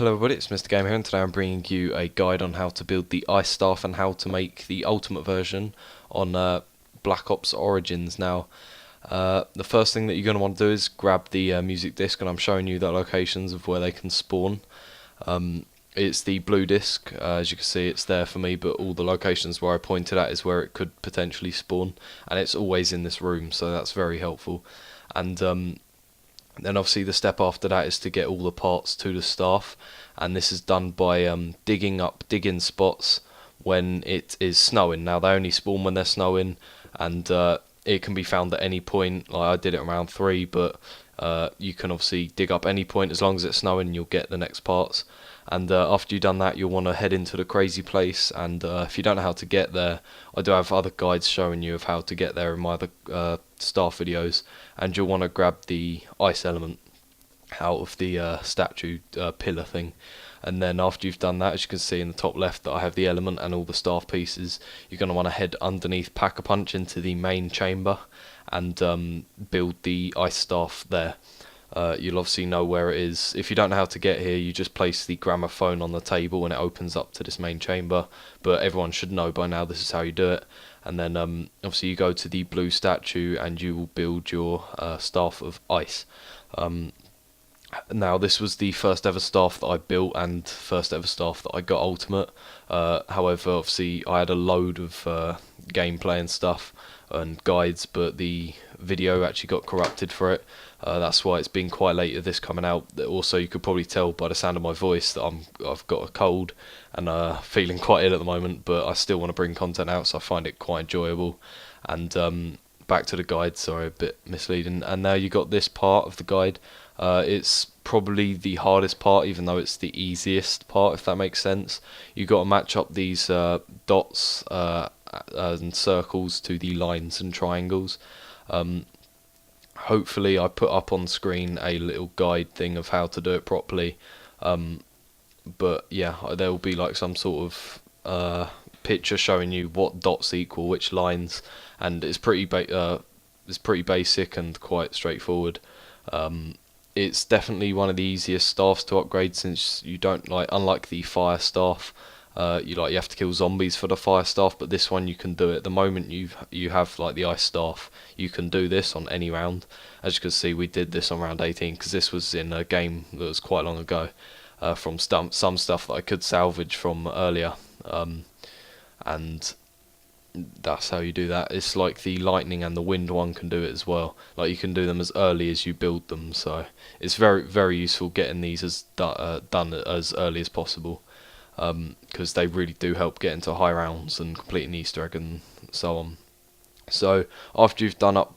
Hello everybody, it's MrGamer here, and today I'm bringing you a guide on how to build the ice staff and how to make the ultimate version on Black Ops Origins. Now, the first thing that you're going to want to do is grab the music disc, and I'm showing you the locations of where they can spawn. It's the blue disc, as you can see it's there for me, but all the locations where I pointed at is where it could potentially spawn, and it's always in this room, so that's very helpful. And then obviously the step after that is to get all the parts to the staff, and this is done by digging spots when it is snowing. Now they only spawn when they're snowing, and it can be found at any point. Like I did it around 3, but you can obviously dig up any point as long as it's snowing and you'll get the next parts. And after you've done that, you'll want to head into the crazy place, and if you don't know how to get there, I do have other guides showing you of how to get there in my other staff videos. And you'll want to grab the ice element out of the statue pillar thing, and then after you've done that, as you can see in the top left that I have the element and all the staff pieces, you're going to want to head underneath Pack-a-Punch into the main chamber and build the ice staff there. You'll obviously know where it is. If you don't know how to get here, you just place the gramophone on the table and it opens up to this main chamber, but everyone should know by now this is how you do it. And then obviously you go to the blue statue and you will build your staff of ice. Now this was the first ever staff that I built and first ever staff that I got ultimate. However, obviously I had a load of gameplay and stuff and guides, but the video actually got corrupted for it. That's why it's been quite late of this coming out. Also, you could probably tell by the sound of my voice that I've got a cold and feeling quite ill at the moment, but I still want to bring content out, so I find it quite enjoyable. And back to the guide, sorry, a bit misleading. And now you got this part of the guide. It's probably the hardest part, even though it's the easiest part, if that makes sense. You got to match up these dots and circles to the lines and triangles. Hopefully I put up on screen a little guide thing of how to do it properly, but yeah, there will be like some sort of picture showing you what dots equal which lines, and it's pretty basic and quite straightforward. It's definitely one of the easiest staffs to upgrade, since you don't, like, unlike the fire staff, you have to kill zombies for the fire staff, but this one you can do it the moment you have like the ice staff. You can do this on any round. As you can see, we did this on round 18 because this was in a game that was quite long ago, from some stuff that I could salvage from earlier, and that's how you do that. It's like the lightning and the wind one can do it as well. Like you can do them as early as you build them, so it's very, very useful getting these as done as early as possible, because they really do help get into high rounds and completing Easter egg and so on. So after you've done up,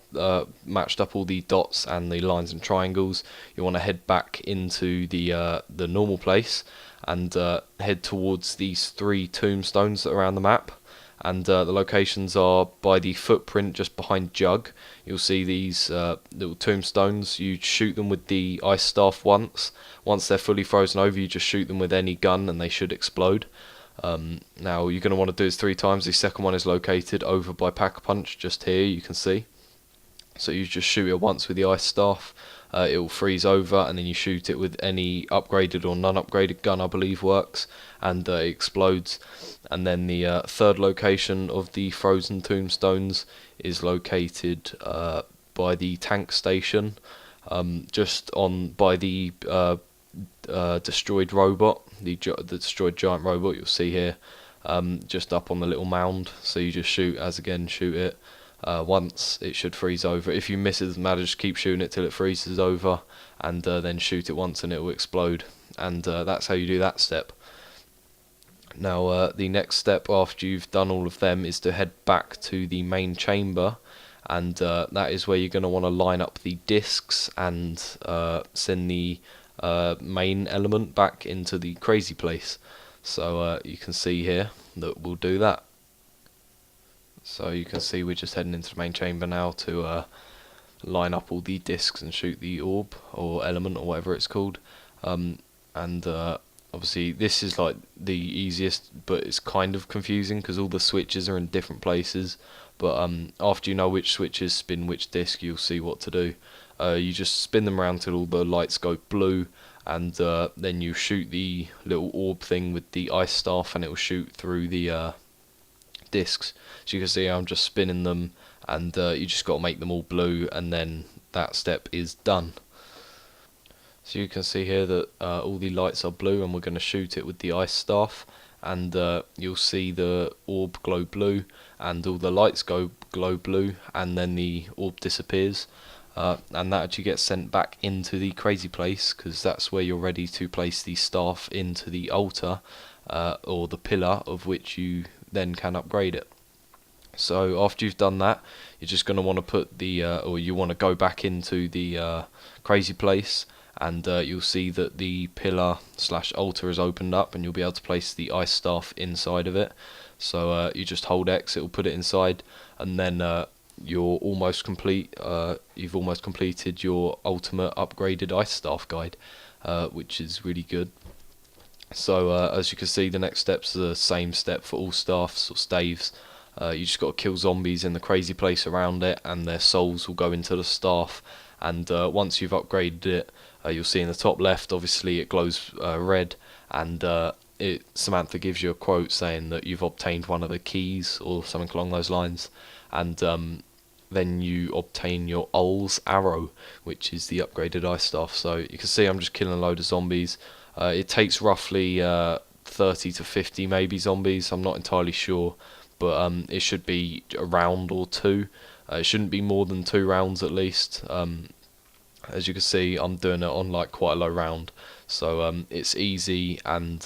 matched up all the dots and the lines and triangles, you want to head back into the normal place and head towards these 3 tombstones that are around the map. And the locations are by the footprint just behind Jug. You'll see these little tombstones. You shoot them with the ice staff once. Once they're fully frozen over, you just shoot them with any gun and they should explode. Now you're going to want to do this 3 times. The second one is located over by Pack-a-Punch, just here, you can see. So you just shoot it once with the ice staff. It will freeze over, and then you shoot it with any upgraded or non-upgraded gun, I believe works, and it explodes. And then the third location of the frozen tombstones is located by the tank station, just by the destroyed robot, the destroyed giant robot you'll see here, just up on the little mound. So you just shoot it. Once, it should freeze over. If you miss, it doesn't matter, just keep shooting it till it freezes over, and then shoot it once and it will explode. And that's how you do that step. Now the next step after you've done all of them is to head back to the main chamber, and that is where you're going to want to line up the discs and send the main element back into the crazy place. So you can see here that we'll do that. So you can see we're just heading into the main chamber now to line up all the discs and shoot the orb or element or whatever it's called. And obviously this is like the easiest, but it's kind of confusing because all the switches are in different places. But after you know which switches spin which disc, you'll see what to do. You just spin them around till all the lights go blue, and then you shoot the little orb thing with the ice staff, and it will shoot through the discs. So you can see I'm just spinning them, and you just got to make them all blue, and then that step is done. So you can see here that all the lights are blue, and we're going to shoot it with the ice staff, and you'll see the orb glow blue, and all the lights glow blue, and then the orb disappears, and that actually gets sent back into the crazy place, because that's where you're ready to place the staff into the altar, or the pillar, of which you then can upgrade it. So after you've done that, you're just going to want to put the, or you want to go back into the crazy place, and you'll see that the pillar / altar is opened up, and you'll be able to place the ice staff inside of it. So you just hold X, it will put it inside, and then you're almost complete. You've almost completed your ultimate upgraded ice staff guide, which is really good. So as you can see, the next step's the same step for all staffs or staves. You just got to kill zombies in the crazy place around it, and their souls will go into the staff. And once you've upgraded it, you'll see in the top left, obviously it glows red, and Samantha gives you a quote saying that you've obtained one of the keys or something along those lines, and then you obtain your ULL's arrow, which is the upgraded ice staff. So you can see I'm just killing a load of zombies. It takes roughly 30 to 50 maybe zombies, I'm not entirely sure, but it should be a round or two. It shouldn't be more than 2 rounds at least. As you can see, I'm doing it on like quite a low round, so it's easy, and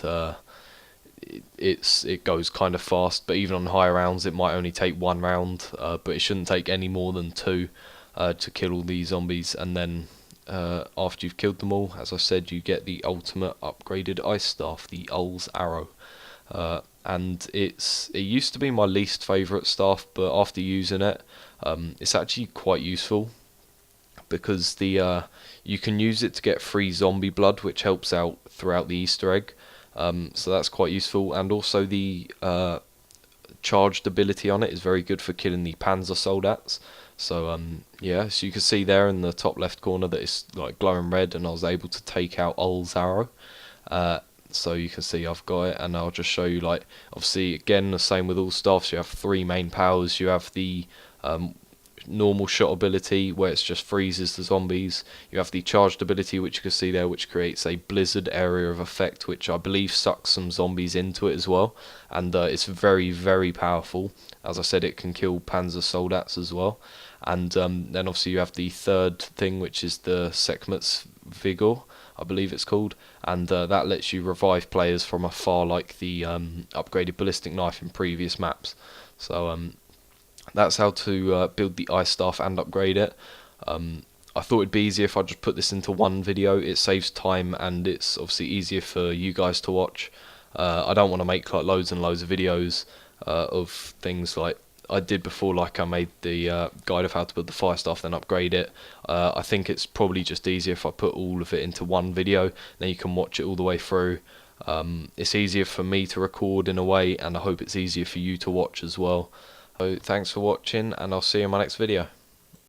it goes kind of fast. But even on higher rounds, it might only take 1 round, but it shouldn't take any more than 2 to kill all these zombies. And then after you've killed them all, as I said, you get the ultimate upgraded ice staff, the ULL's arrow. And it used to be my least favourite staff, but after using it, it's actually quite useful, because you can use it to get free zombie blood, which helps out throughout the Easter egg. So that's quite useful, and also the charged ability on it is very good for killing the Panzer Soldats. So yeah, so you can see there in the top left corner that it's like glowing red, and I was able to take out ULL's arrow. So you can see I've got it, and I'll just show you, like, obviously again the same with all staffs. You have 3 main powers. You have the normal shot ability, where it just freezes the zombies. You have the charged ability, which you can see there, which creates a blizzard area of effect, which I believe sucks some zombies into it as well, and it's very, very powerful. As I said, it can kill Panzer Soldats as well. And then obviously you have the third thing, which is the Sekhmet's Vigor, I believe it's called, and that lets you revive players from afar, like the upgraded ballistic knife in previous maps. So that's how to build the ice staff and upgrade it. I thought it'd be easier if I just put this into one video. It saves time, and it's obviously easier for you guys to watch. I don't want to make like loads and loads of videos of things like I did before, like I made the guide of how to build the fire staff, then upgrade it. I think it's probably just easier if I put all of it into one video, then you can watch it all the way through. It's easier for me to record in a way, and I hope it's easier for you to watch as well. So thanks for watching, and I'll see you in my next video.